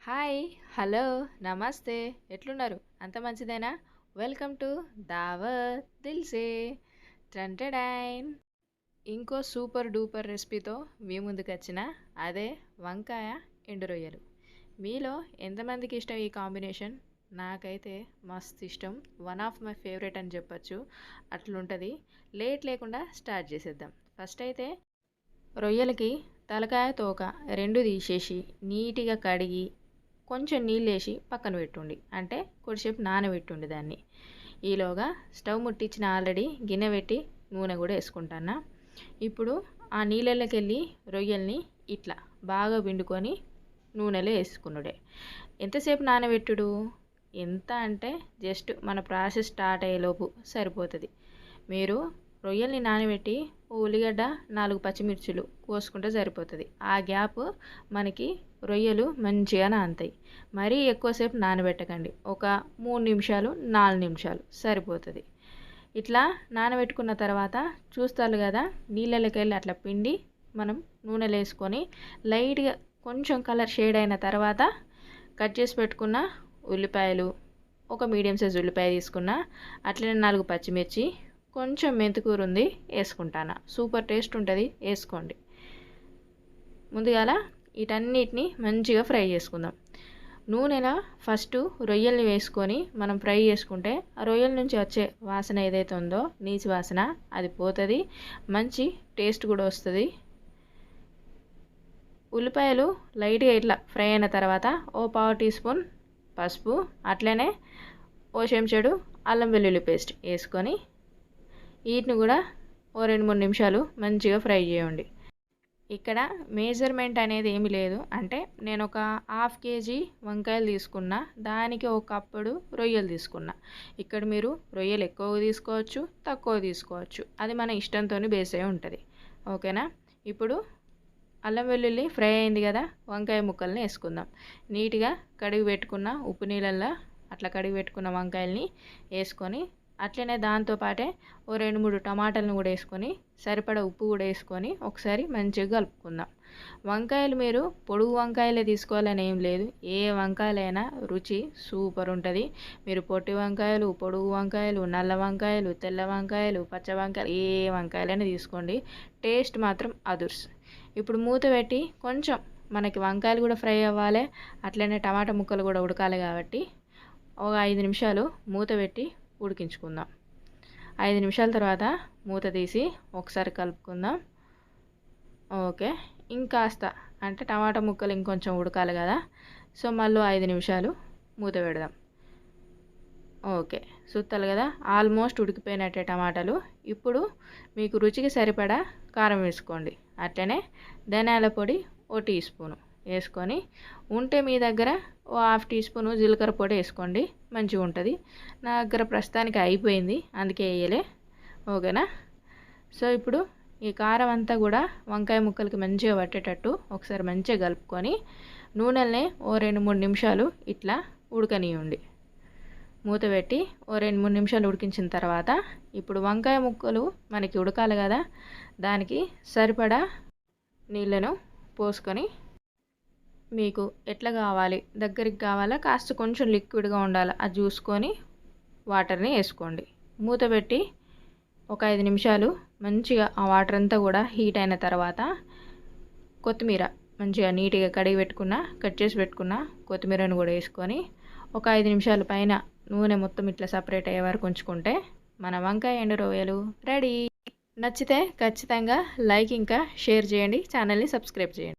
Hi, hello, నమస్తే. ఎట్లున్నారు? అంత మంచిదేనా? వెల్కమ్ టు దావత్ దిల్సే. టంటడైన్. ఇంకో సూపర్ డూపర్ రెసిపీతో మీ ముందుకు వచ్చిన అదే వంకాయ ఎండు రొయ్యలు. మీలో ఎంతమందికి ఇష్టం ఈ కాంబినేషన్? నాకైతే మస్తు ఇష్టం. వన్ ఆఫ్ మై ఫేవరెట్ అని చెప్పచ్చు. అట్లుంటుంది. లేట్ లేకుండా స్టార్ట్ చేసేద్దాం. ఫస్ట్ అయితే రొయ్యలకి తలకాయ తోక రెండు తీసేసి నీట్గా కడిగి కొంచెం నీళ్ళు వేసి పక్కన పెట్టుండి, అంటే కొద్దిసేపు నానబెట్టుండి దాన్ని. ఈలోగా స్టవ్ ముట్టించిన ఆల్రెడీ గిన్నె పెట్టి నూనె కూడా వేసుకుంటాను. ఇప్పుడు ఆ నీళ్ళకి వెళ్ళి రొయ్యల్ని ఇట్లా బాగా పిండుకొని నూనెలో వేసుకున్నాడే. ఎంతసేపు నానబెట్టుడు? ఎంత అంటే జస్ట్ మన ప్రాసెస్ స్టార్ట్ అయ్యేలోపు సరిపోతుంది. మీరు రొయ్యల్ని నానబెట్టి ఉల్లిగడ్డ 4 పచ్చిమిర్చులు కోసుకుంటే సరిపోతుంది. ఆ గ్యాప్ మనకి రొయ్యలు మంచిగా నానతాయి. మరీ ఎక్కువసేపు నానబెట్టకండి. ఒక 3 నిమిషాలు 4 నిమిషాలు సరిపోతుంది. ఇట్లా నానబెట్టుకున్న తర్వాత చూస్తారు కదా, నీళ్ళకి వెళ్ళి అట్లా పిండి మనం నూనెలో వేసుకొని లైట్గా కొంచెం కలర్ షేడ్ అయిన తర్వాత కట్ చేసి పెట్టుకున్న ఉల్లిపాయలు, ఒక మీడియం సైజ్ ఉల్లిపాయ తీసుకున్న, అట్లనే 4 పచ్చిమిర్చి, కొంచెం మెంతికూర ఉంది వేసుకుంటాను. సూపర్ టేస్ట్ ఉంటుంది, వేసుకోండి. ముందుగాల వీటన్నిటిని మంచిగా ఫ్రై చేసుకుందాం. నూనెలో ఫస్ట్ రొయ్యల్ని వేసుకొని మనం ఫ్రై చేసుకుంటే ఆ రొయ్యల నుంచి వచ్చే వాసన ఏదైతే ఉందో, నీచు వాసన, అది పోతుంది. మంచి టేస్ట్ కూడా వస్తుంది. ఉల్లిపాయలు లైట్గా ఇట్లా ఫ్రై అయిన తర్వాత ఓ 1/2 టీ స్పూన్ పసుపు, అట్లనే ఓ చెంచాడు అల్లం వెల్లుల్లి పేస్ట్ వేసుకొని వీటిని కూడా ఓ 2-3 నిమిషాలు మంచిగా ఫ్రై చేయండి. ఇక్కడ మెజర్మెంట్ అనేది ఏమీ లేదు. అంటే నేను ఒక 1/2 కేజీ వంకాయలు తీసుకున్నా, దానికి ఒక కప్పుడు రొయ్యలు తీసుకున్నా. ఇక్కడ మీరు రొయ్యలు ఎక్కువ తీసుకోవచ్చు, తక్కువ తీసుకోవచ్చు. అది మన ఇష్టంతో బేస్ అయి ఉంటుంది. ఓకేనా? ఇప్పుడు అల్లం వెల్లుల్లి ఫ్రై అయింది కదా, వంకాయ ముక్కల్ని వేసుకుందాం. నీట్గా కడిగి పెట్టుకున్న ఉప్పు నీళ్ళల్లో అట్లా కడిగి పెట్టుకున్న వంకాయల్ని వేసుకొని, అట్లనే దాంతోపాటే ఓ 2-3 టమాటాలను కూడా వేసుకొని సరిపడా ఉప్పు కూడా వేసుకొని ఒకసారి మంచిగా కలుపుకుందాం. వంకాయలు మీరు పొడుగు వంకాయలే తీసుకోవాలని ఏం లేదు. ఏ వంకాయలైనా రుచి సూపర్ ఉంటుంది. మీరు పొట్టి వంకాయలు, పొడుగు వంకాయలు, నల్ల వంకాయలు, తెల్ల వంకాయలు, పచ్చ వంకాయలు, ఏ వంకాయలైనా తీసుకోండి, టేస్ట్ మాత్రం అదుర్స్. ఇప్పుడు మూత పెట్టి కొంచెం మనకి వంకాయలు కూడా ఫ్రై అవ్వాలి, అట్లనే టమాటా ముక్కలు కూడా ఉడకాలి కాబట్టి ఒక 5 నిమిషాలు మూత పెట్టి ఉడికించుకుందాం. 5 నిమిషాల తర్వాత మూత తీసి ఒకసారి కలుపుకుందాం. ఓకే, ఇంకాస్త అంటే టమాటా ముక్కలు ఇంకొంచెం ఉడకాలి కదా, సో మళ్ళీ 5 నిమిషాలు మూత పెడదాం. ఓకే, సుత్తాలు కదా, ఆల్మోస్ట్ ఉడికిపోయినట్టే టమాటాలు. ఇప్పుడు మీకు రుచికి సరిపడా కారం వేసుకోండి. అట్లనే ధనియాల పొడి ఓ టీ స్పూను వేసుకొని, ఉంటే మీ దగ్గర ఓ 1/2 టీ స్పూను జీలకర్ర పొడి వేసుకోండి, మంచిగా ఉంటుంది. నా దగ్గర ప్రస్తుతానికి అయిపోయింది, అందుకే వేయలే. ఓకేనా? సో ఇప్పుడు ఈ కారం అంతా కూడా వంకాయ ముక్కలకి మంచిగా పట్టేటట్టు ఒకసారి మంచిగా కలుపుకొని నూనెల్ని ఓ 2-3 నిమిషాలు ఇట్లా ఉడకనియండి. మూత పెట్టి ఓ 2-3 నిమిషాలు ఉడికించిన తర్వాత ఇప్పుడు వంకాయ ముక్కలు మనకి ఉడకాలి కదా, దానికి సరిపడా నీళ్ళను పోసుకొని, మీకు ఎట్లా కావాలి, దగ్గరికి కావాలా కాస్త కొంచెం లిక్విడ్గా ఉండాలా అది చూసుకొని వాటర్ని వేసుకోండి. మూత పెట్టి ఒక 5 నిమిషాలు మంచిగా ఆ వాటర్ అంతా కూడా హీట్ అయిన తర్వాత కొత్తిమీర మంచిగా నీట్గా కడిగి పెట్టుకున్న, కట్ చేసి పెట్టుకున్న కొత్తిమీరను కూడా వేసుకొని ఒక 5 నిమిషాల పైన నూనె మొత్తం ఇట్లా సపరేట్ అయ్యే వరకు ఉంచుకుంటే మన వంకాయ ఎండు రొయ్యలు రెడీ. నచ్చితే ఖచ్చితంగా లైక్ ఇంకా షేర్ చేయండి, ఛానల్ని సబ్స్క్రైబ్ చేయండి.